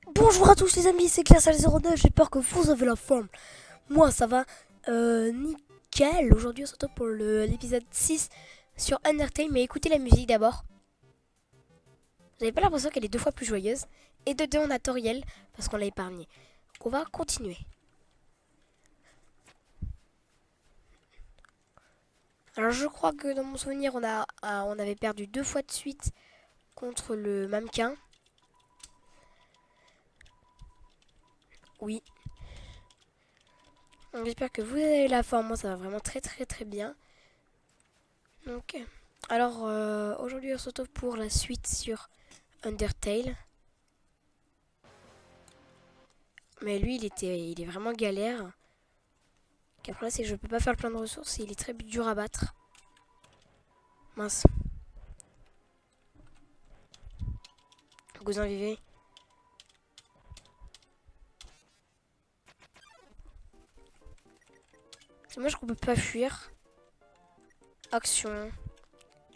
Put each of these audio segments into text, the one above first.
Bonjour à tous les amis, c'est Claire09, j'espère que vous avez la forme. Moi ça va, nickel. Aujourd'hui on se retrouve pour l'épisode 6 sur Undertale, mais écoutez la musique d'abord. Vous n'avez pas l'impression qu'elle est deux fois plus joyeuse. Et de deux on a Toriel, parce qu'on l'a épargné. On va continuer. Alors je crois que dans mon souvenir on avait perdu deux fois de suite contre le mannequin. Oui. Donc j'espère que vous avez la forme, moi ça va vraiment très bien. Donc, alors aujourd'hui on se retrouve pour la suite sur Undertale. Mais lui il est vraiment galère. Après c'est que je peux pas faire le plein de ressources et il est très dur à battre. Mince. Cousin vivez. C'est dommage qu'on peut pas fuir. Action.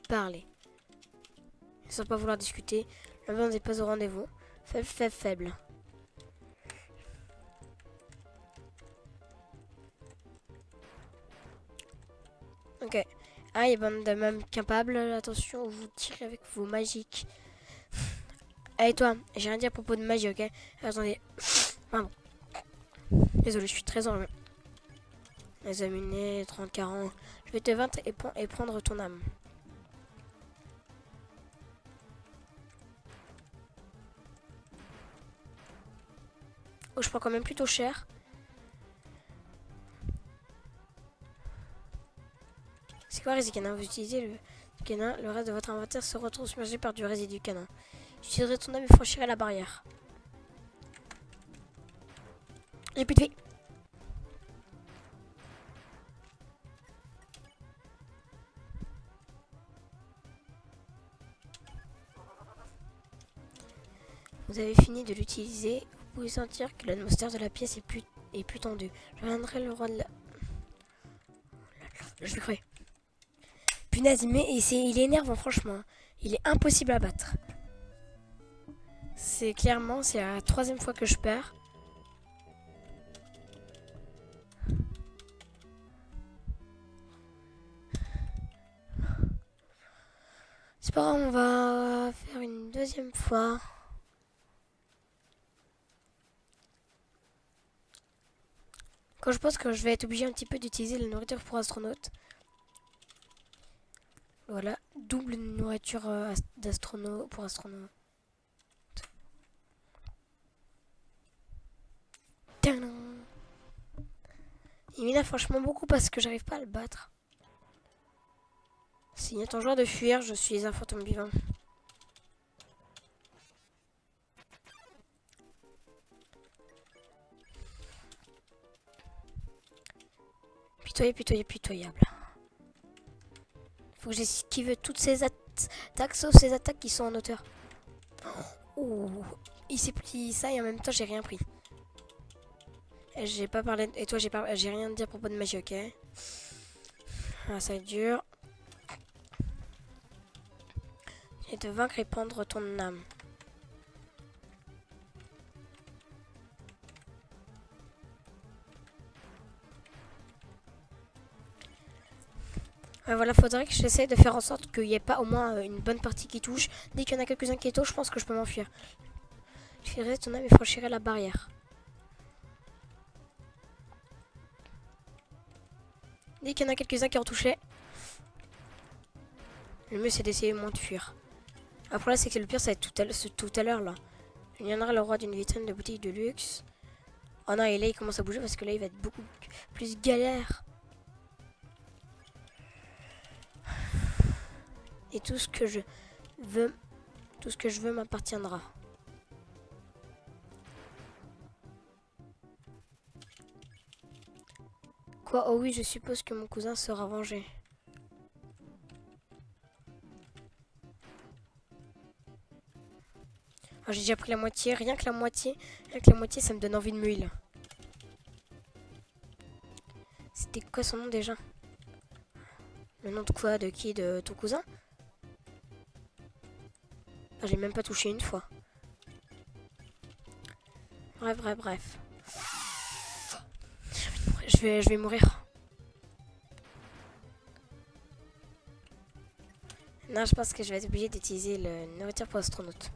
Parler. Sans pas vouloir discuter. L'ambiance n'est pas au rendez-vous. Faible. Ok. Ah, il y a bande de même capables. Attention, vous tirez avec vos magiques. Allez toi, j'ai rien dit à propos de magie, ok? Attendez. Pardon. Désolé, je suis très enrhumé. Examiner 30-40. Je vais te vaincre et prendre ton âme. Oh, je prends quand même plutôt cher. C'est quoi résidu canin? Vous utilisez le canin, le reste de votre inventaire se retrouve submergé par du résidu canin. J'utiliserai ton âme et franchirai la barrière. J'ai plus de vie. Vous avez fini de l'utiliser. Vous pouvez sentir que l'atmosphère de la pièce est plus tendue. Je reviendrai le roi de la... Je vais crever. Punaise, mais il est énervant, franchement. Il est impossible à battre. C'est la troisième fois que je perds. C'est pas grave, on va faire une deuxième fois. Quand je pense que je vais être obligé un petit peu d'utiliser la nourriture pour astronaute. Voilà, double nourriture pour astronaute. Tadam. Il m'énerve franchement beaucoup parce que j'arrive pas à le battre. S'il est en joueur de fuir, je suis un fantôme vivant. Pitoyable. Faut que j'esquive toutes ces attaques, sauf ces attaques qui sont en hauteur. Oh, il s'est pris ça et en même temps j'ai rien pris. J'ai pas parlé. Et toi, j'ai rien dit à propos de magie, ok? Ah, ça va être dur. Et te vaincre et prendre ton âme. Voilà, faudrait que j'essaie de faire en sorte qu'il n'y ait pas au moins une bonne partie qui touche. Dès qu'il y en a quelques-uns qui touchent, je pense que je peux m'enfuir. Je filerai ton âme et franchirai la barrière. Dès qu'il y en a quelques-uns qui ont touché, le mieux c'est d'essayer au moins de fuir. Après là, c'est que le pire, ça va être tout à l'heure là. Il y en aura le roi d'une vitrine de boutique de luxe. Oh non, et là il commence à bouger parce que là il va être beaucoup plus galère. Et tout ce que je veux m'appartiendra. Quoi? Oh oui, je suppose que mon cousin sera vengé. Oh, j'ai déjà pris la moitié, rien que la moitié, ça me donne envie de me heal. C'était quoi son nom déjà? Le nom de quoi? De qui? De ton cousin? Ah, j'ai même pas touché une fois. Bref. Je vais mourir. Non, je pense que je vais être obligé d'utiliser le nourriture pour astronaute.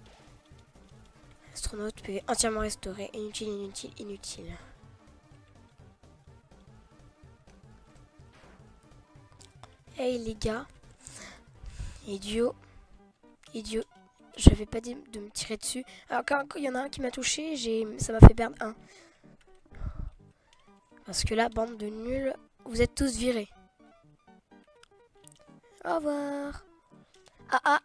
Astronaute PV entièrement restauré. Inutile. Hey les gars. Idiot. J'avais pas dit de me tirer dessus. Alors quand il y en a un qui m'a touché, ça m'a fait perdre un. Parce que là, bande de nuls, vous êtes tous virés. Au revoir. Ah.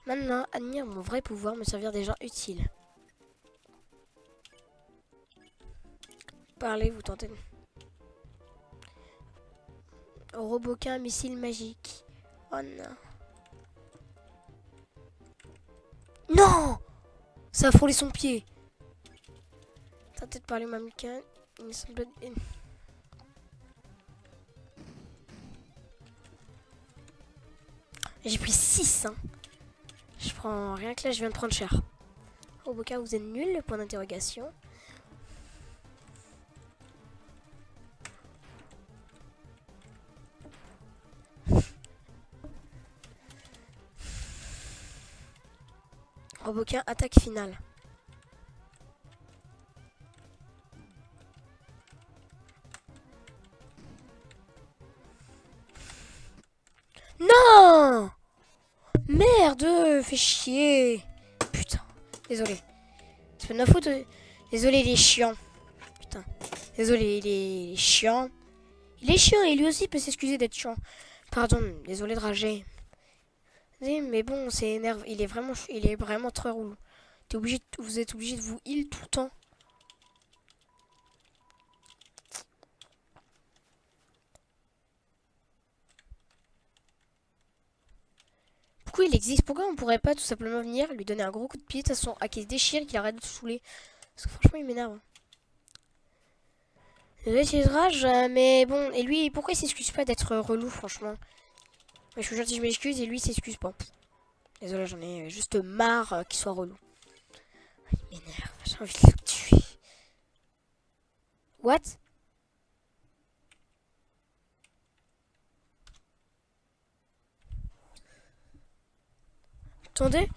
Maintenant, admire mon vrai pouvoir, me servir des gens utiles. Parlez, vous tentez. Roboquin, missile magique. Oh non. Non! Ça a frôlé son pied. Tentez de parler au mammouquin. Il semble... J'ai pris 6, hein. Je prends rien que là, je viens de prendre cher. Roboquin, vous êtes nul, le point d'interrogation. Roboquin, attaque finale. Non! Merde, fais chier. Putain, désolé. C'est pas de ma faute. Désolé, il est chiant. Putain, désolé, il est chiant. Il est chiant et lui aussi peut s'excuser d'être chiant. Pardon, désolé de rager. Mais bon, c'est énerve. Il est vraiment très relou. Vous êtes obligé de vous heal tout le temps. Pourquoi il existe? Pourquoi on pourrait pas tout simplement venir lui donner un gros coup de pied à qu'il se déchire et qu'il arrête de se saouler? Parce que franchement, il m'énerve. Désolé si je rage, mais bon. Et lui, pourquoi il s'excuse pas d'être relou, franchement? Je suis gentil, je m'excuse et lui, il s'excuse pas. Désolé, j'en ai juste marre qu'il soit relou. Il m'énerve, j'ai envie de le tuer. What? Attendez.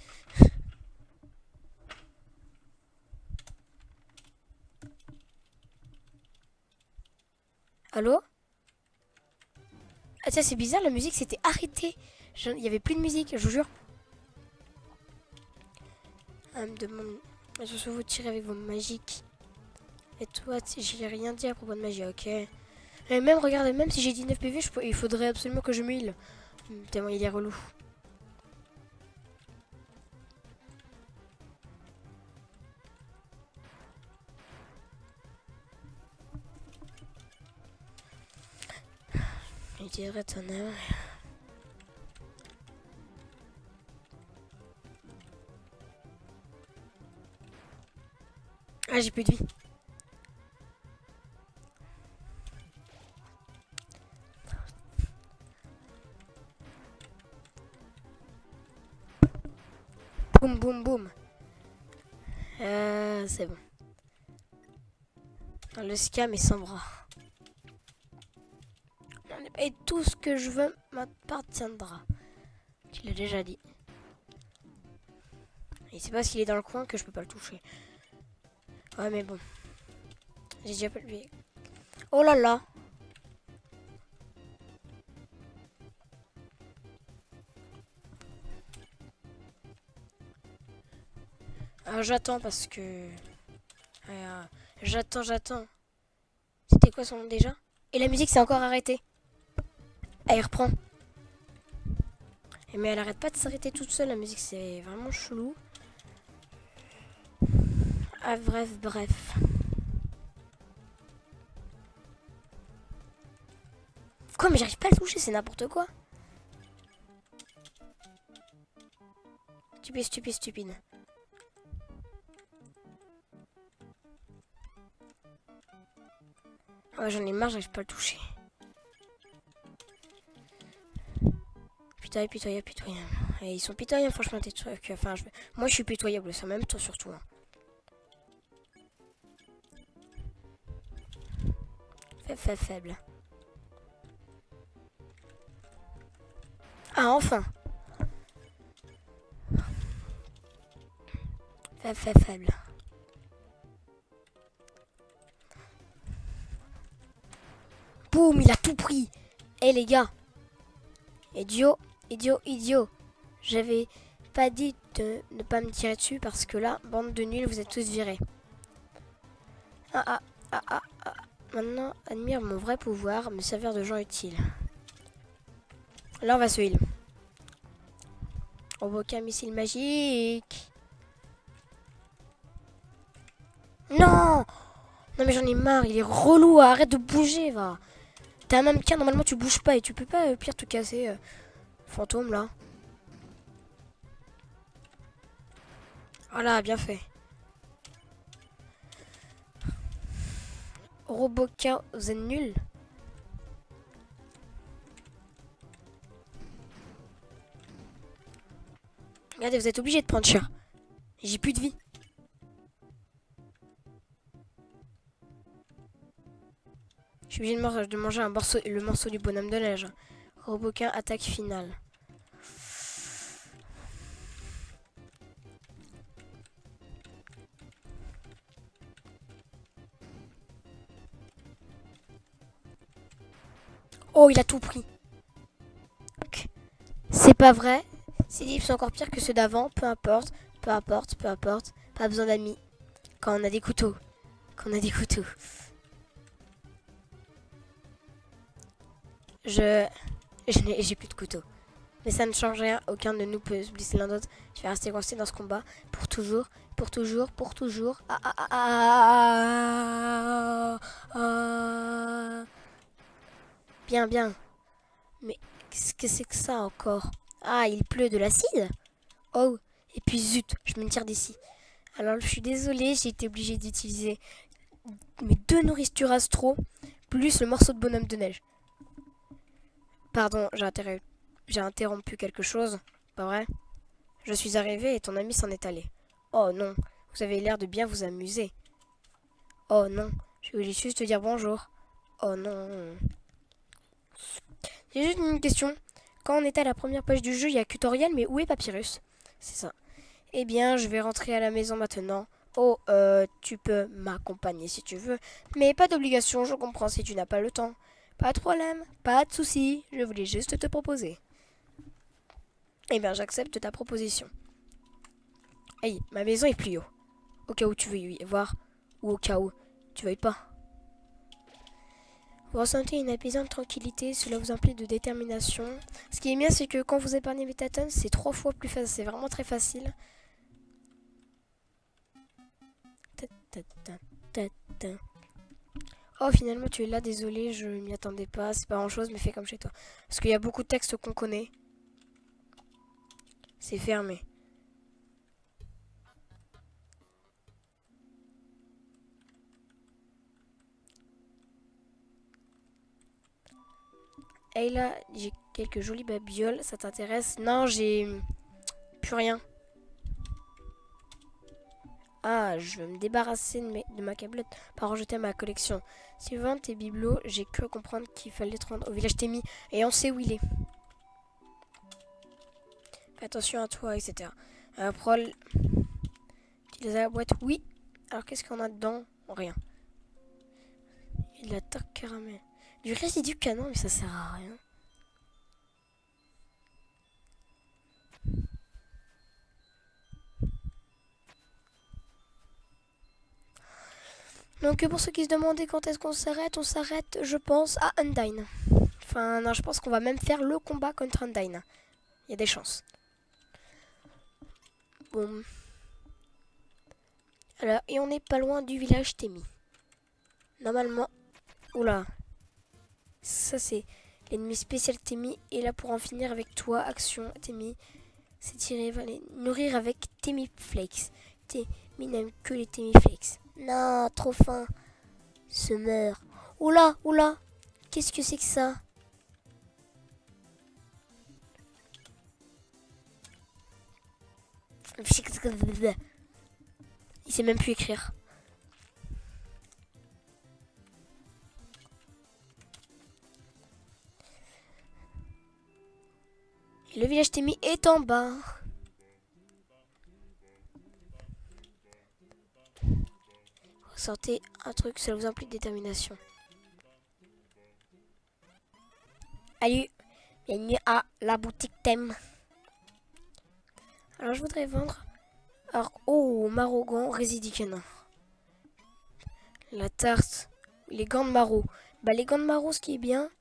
Allô? Ah tiens, c'est bizarre, la musique s'était arrêtée. Il y avait plus de musique, je vous jure. Elle me demande... Je vais vous tirer avec vos magiques. Et toi, j'ai rien dit à propos de magie, ok? Et même, regardez, même si j'ai 19 PV, il faudrait absolument que je me heal. Tellement il est relou. Il dirait ton âme. Ah, j'ai plus de vie. Boum, boum, boum. C'est bon. Le scam est sans bras. Et tout ce que je veux m'appartiendra. Tu l'as déjà dit. Et c'est parce qu'il est dans le coin que je peux pas le toucher. Ouais, mais bon. J'ai déjà pas le... Oh là là. J'attends parce que... j'attends. C'était quoi son nom déjà? Et la musique s'est encore arrêtée. Elle reprend. Mais elle arrête pas de s'arrêter toute seule, la musique, c'est vraiment chelou. Ah, bref. Quoi, mais j'arrive pas à le toucher, c'est n'importe quoi. Stupide. Ouais, j'en ai marre, j'arrive pas à le toucher. Pitoyable. Et ils sont pitoyables, franchement, tes trucs. Enfin, moi, je suis pitoyable, ça même toi surtout. Hein. Faible. Ah, enfin. Faible. Boum, il a tout pris. Eh les gars. Idiot. J'avais pas dit de ne pas me tirer dessus parce que là, bande de nuls, vous êtes tous virés. Ah. Maintenant, admire mon vrai pouvoir, me servir de gens utiles. Là, on va se heal. Provoquer un missile magique. Non! Non mais j'en ai marre, il est relou, arrête de bouger, va. T'as un mannequin, normalement tu bouges pas et tu peux pas pire te casser. Fantôme là. Voilà, bien fait. Roboca, vous êtes nuls. Regardez, vous êtes obligés de prendre cher. J'ai plus de vie. Je suis obligé de manger le morceau du bonhomme de neige. Roboquin, attaque finale. Oh, il a tout pris. C'est pas vrai. Ces livres sont encore pires que ceux d'avant. Peu importe. Pas besoin d'amis. Quand on a des couteaux. J'ai plus de couteau. Mais ça ne change rien, aucun de nous peut se blesser l'un d'autre. Je vais rester coincé dans ce combat pour toujours. Bien. Mais qu'est-ce que c'est que ça encore? Ah, il pleut de l'acide? Oh, et puis zut, je me tire d'ici. Alors je suis désolée, j'ai été obligée d'utiliser mes 2 nourritures astro plus le morceau de bonhomme de neige. Pardon, j'ai interrompu quelque chose, pas vrai? Je suis arrivée et ton ami s'en est allé. Oh non, vous avez l'air de bien vous amuser. Oh non, je voulais juste te dire bonjour. Oh non. J'ai juste une question. Quand on était à la première page du jeu, il y a tutoriel, mais où est Papyrus? C'est ça. Eh bien, je vais rentrer à la maison maintenant. Oh, tu peux m'accompagner si tu veux, mais pas d'obligation, je comprends si tu n'as pas le temps. Pas de problème, pas de souci, je voulais juste te proposer. Eh bien, j'accepte ta proposition. Hey, ma maison est plus haut. Au cas où tu veux y voir, ou au cas où tu veuilles pas. Vous ressentez une apaisante tranquillité, cela vous emplit de détermination. Ce qui est bien, c'est que quand vous épargnez Métatone, c'est 3 fois plus facile, c'est vraiment très facile. Oh, finalement, tu es là, désolé, je m'y attendais pas, c'est pas grand chose, mais fais comme chez toi. Parce qu'il y a beaucoup de textes qu'on connaît. C'est fermé. Hey là, j'ai quelques jolies babioles, ça t'intéresse? Non, j'ai plus rien. Ah, je veux me débarrasser de ma câblette par rejeter ma collection. Suivant tes bibelots, j'ai cru comprendre qu'il fallait te rendre au village Témi. Et on sait où il est. Fais attention à toi, etc. Prol, tu les as la boîte? Oui. Alors qu'est-ce qu'on a dedans? Rien. Il attaque caramel. Du résidu canon, mais ça sert à rien. Donc pour ceux qui se demandaient quand est-ce qu'on s'arrête, on s'arrête, je pense, à Undyne. Enfin, non, je pense qu'on va même faire le combat contre Undyne. Il y a des chances. Bon. Alors, et on n'est pas loin du village Témi. Normalement. Oula. Ça, c'est l'ennemi spécial Témi. Et là, pour en finir avec toi, action Témi. C'est tirer, va les nourrir avec Témi Flakes. Témi n'aime que les Témi Flakes. Non, trop faim. Se meurt. Oula. Qu'est-ce que c'est que ça? Il sait même plus écrire. Le village Timmy est en bas. Sortez un truc, ça vous implique détermination. Allez, bienvenue à la boutique thème. Alors je voudrais vendre. Alors, oh, Marogan, Résidicanin. La tarte. Les gants de Maro. Bah les gants de Maro, ce qui est bien.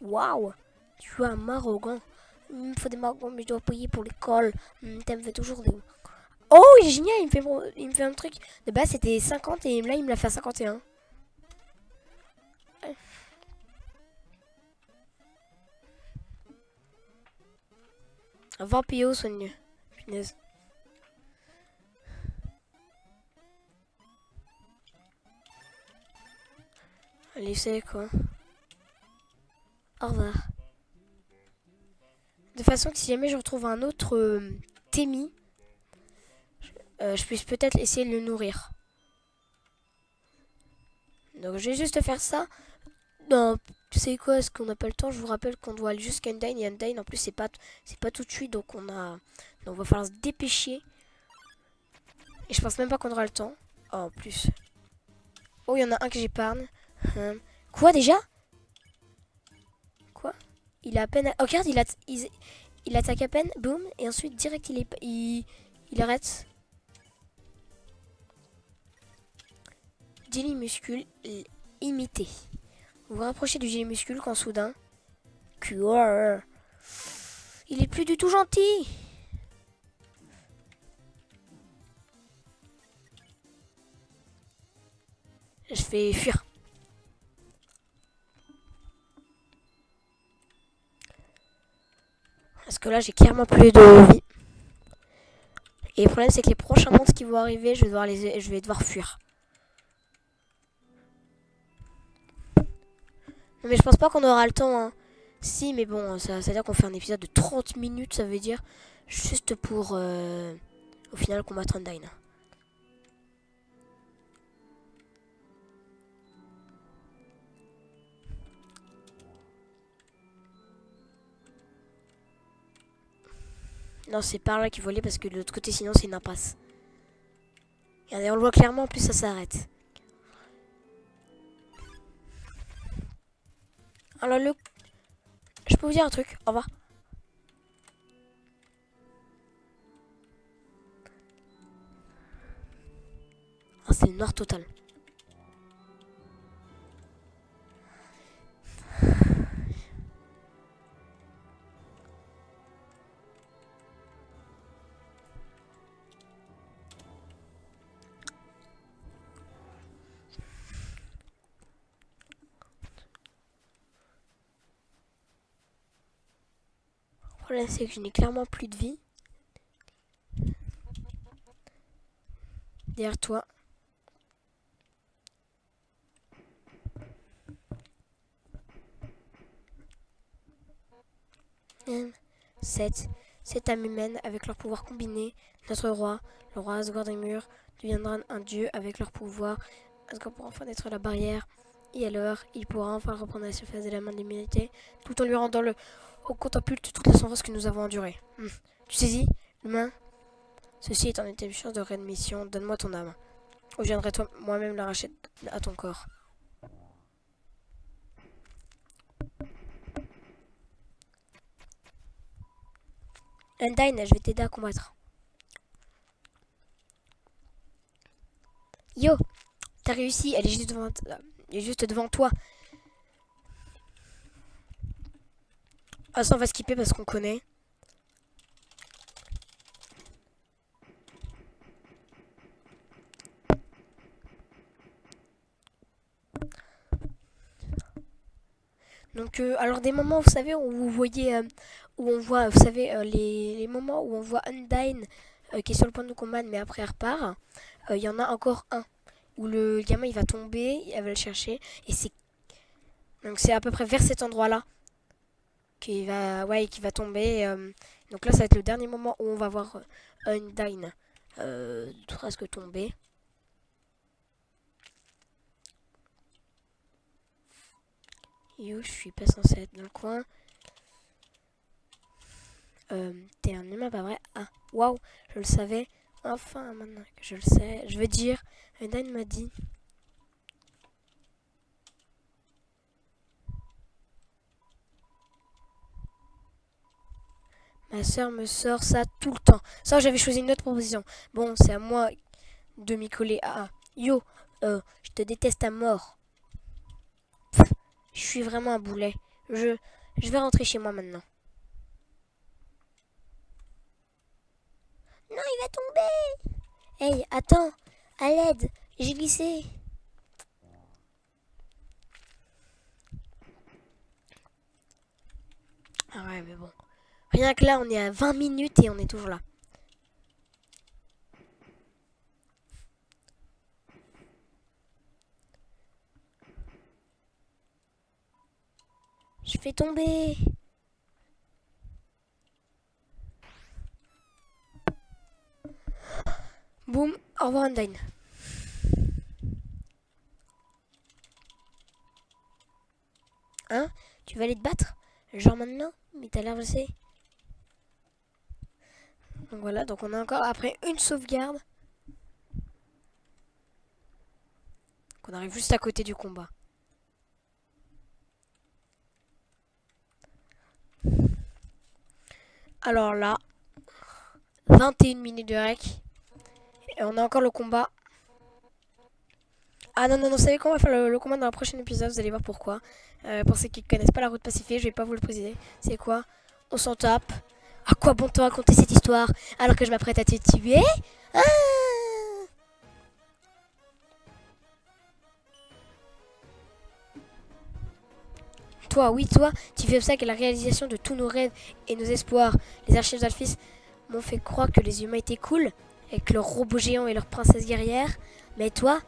Waouh. Tu as un Marogan. Il me faut des Marogans, mais je dois payer pour l'école. Thème fait toujours des... Oh, il est génial, il me fait un truc. De base, c'était 50 et là, il me l'a fait à 51. 20 PO soigneux. Punaise. Allez, c'est quoi? Au revoir. De façon que si jamais je retrouve un autre Témi, je puisse peut-être essayer de le nourrir. Donc je vais juste faire ça. Non, tu sais quoi, est-ce qu'on n'a pas le temps? Je vous rappelle qu'on doit aller jusqu'à Undyne. Et Undyne, en plus, c'est pas tout de suite. Donc on va falloir se dépêcher. Et je pense même pas qu'on aura le temps. Oh, en plus. Oh, il y en a un que j'épargne. Quoi, déjà? Quoi? Il a à peine... Oh, regarde, il attaque à peine. Boum. Et ensuite, direct, il arrête. Jelly muscule imité. Vous vous rapprochez du Jelly muscule quand soudain... Il est plus du tout gentil. Je vais fuir. Parce que là, j'ai clairement plus de vie. Et le problème, c'est que les prochains monstres qui vont arriver, je vais devoir fuir. Non, mais je pense pas qu'on aura le temps. Hein. Si, mais bon, ça veut dire qu'on fait un épisode de 30 minutes, ça veut dire juste pour, au final, combattre Undyne. Non, c'est par là qu'il faut aller parce que de l'autre côté, sinon, c'est une impasse. Regardez, on le voit clairement, en plus, ça s'arrête. Alors, je peux vous dire un truc. Au revoir. Oh, c'est le noir total. Le problème, c'est que je n'ai clairement plus de vie. Derrière toi. 7 âmes humaines avec leur pouvoir combiné. Notre roi, le roi Asgore des murs, deviendra un dieu avec leur pouvoir. Asgore pourra enfin détruire la barrière. Et alors, il pourra enfin reprendre la surface de la main de l'humanité, tout en lui rendant au contempulte toute la souffrance que nous avons endurée. Tu saisis, l'humain? Ceci est en établissement de réadmission. Donne-moi ton âme. Ou je viendrai moi-même l'arracher à ton corps. Undyne, je vais t'aider à combattre. Yo, t'as réussi, elle est juste devant toi. Ah, ça, on va skipper parce qu'on connaît. Donc, alors des moments, vous savez, où vous voyez, où on voit, vous savez, les moments où on voit Undyne qui est sur le point de combattre, mais après elle repart. Il y en a encore un où le gamin il va tomber, elle va le chercher, et c'est à peu près vers cet endroit-là qui va tomber. Donc là, ça va être le dernier moment où on va voir Undyne presque tomber. Yo, je suis pas censée être dans le coin. T'es un humain, pas vrai? Ah, waouh, je le savais. Enfin, maintenant que je le sais, je veux dire, Dan m'a dit. Ma soeur me sort ça tout le temps. Ça, j'avais choisi une autre proposition. Bon, c'est à moi de m'y coller. Ah, yo, je te déteste à mort. Je suis vraiment un boulet. Je, je vais rentrer chez moi maintenant. Non, il va tomber. Hey, attends, à l'aide, j'ai glissé. Ah ouais, mais bon. Rien que là, on est à 20 minutes et on est toujours là. Je fais tomber. Boum, au revoir Undyne. Hein? Tu vas aller te battre? Genre maintenant? Mais t'as l'air blessé. Donc voilà, donc on a encore après une sauvegarde. On arrive juste à côté du combat. Alors là, 21 minutes de rec. Et on a encore le combat. Ah non, non, non, vous savez qu'on va faire le combat dans le prochain épisode, vous allez voir pourquoi. Pour ceux qui ne connaissent pas la route pacifiée, je vais pas vous le préciser. C'est quoi? On s'en tape. À quoi bon te raconter cette histoire alors que je m'apprête à te tuer? Ah, toi, oui, toi, tu fais obstacle à la réalisation de tous nos rêves et nos espoirs. Les archives d'Alphys m'ont fait croire que les humains étaient cool, avec leurs robots géants et leurs princesses guerrières. Mais toi,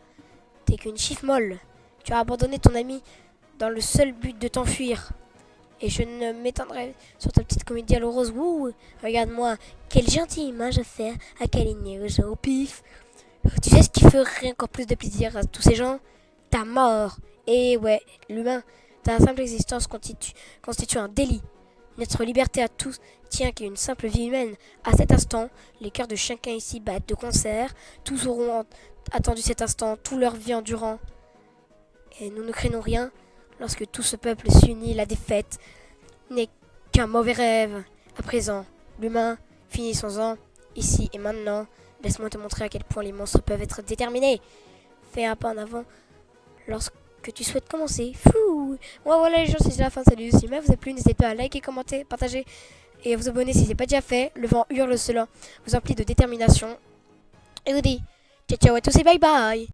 t'es qu'une chiffre molle. Tu as abandonné ton ami dans le seul but de t'enfuir. Et je ne m'étendrai sur ta petite comédie à l'eau rose. Wouh, regarde-moi, quelle gentille image à faire à câliner aux gens au pif. Tu sais ce qui ferait encore plus de plaisir à tous ces gens? Ta mort. Et ouais, l'humain, ta simple existence constitue un délit. Notre liberté à tous tient qu'à une simple vie humaine. À cet instant, les cœurs de chacun ici battent de concert. Tous auront attendu cet instant, toute leur vie endurant. Et nous ne craignons rien. Lorsque tout ce peuple s'unit, la défaite n'est qu'un mauvais rêve. À présent, l'humain, finissons-en, ici et maintenant. Laisse-moi te montrer à quel point les monstres peuvent être déterminés. Fais un pas en avant lorsque tu souhaites commencer. Fou! Bon, voilà les gens, c'est la fin de cette vidéo. Si vous a plu, n'hésitez pas à liker, commenter, partager et à vous abonner si ce n'est pas déjà fait. Le vent hurle, cela vous emplit de détermination. Et vous dis ciao ciao à tous et bye bye!